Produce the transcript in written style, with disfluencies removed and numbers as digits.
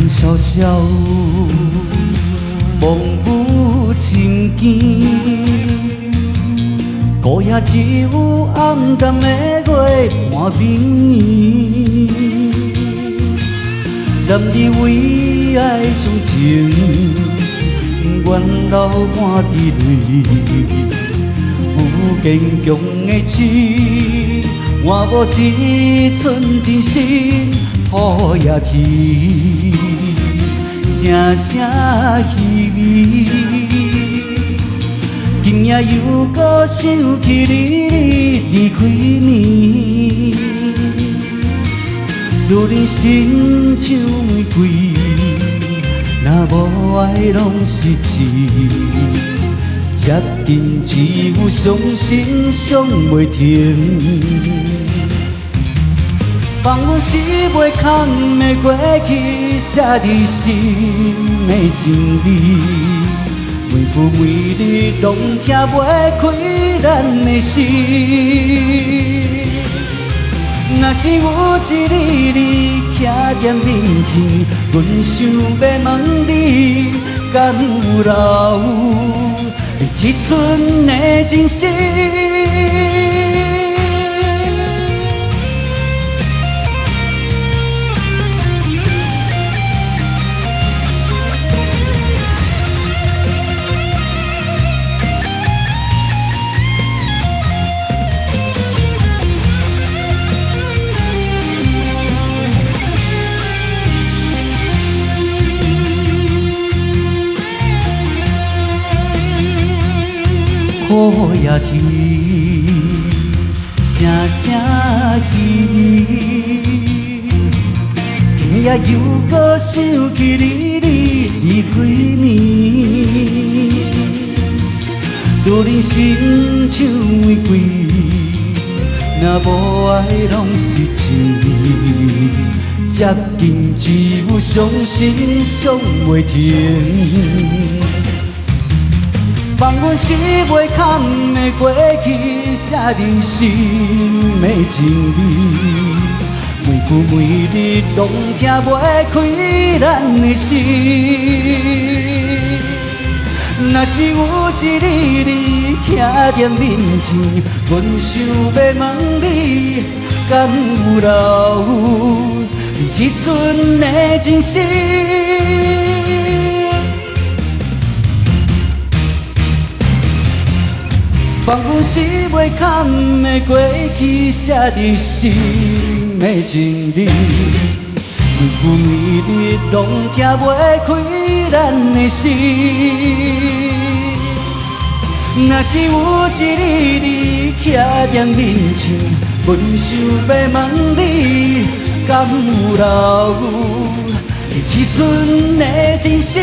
萧萧，望有深更。孤夜只有暗淡的月半明暝，男儿为爱伤情，愿流满滴泪。有坚强的刺，换无一寸真心，雨也天，声声稀微。今夜又搁想起你离开暝，愈人心像玫瑰，若无爱拢是刺。接近只有伤心伤袂停，放阮是袂堪的过去，写伫心的情里。每句每字拢听袂开咱的心。若是有一日你徛在面前，阮想要问你，敢有留你一寸的真心？雨也天，声声稀微。今夜又搁想起你离开暝，愈人心像玫瑰，若无爱拢是刺。接近只有伤心伤袂停。放阮是袂堪的过去，写伫心的情里。每句每字拢听袂开咱的心。若是有一日你徛在面前，阮想要问你，敢有留你一寸的真心？放阮是袂堪的过去，写伫心的情里。每句每字拢听袂开咱的心。若是有一日你徛在面前，阮想要问你，敢有留你一寸的真心？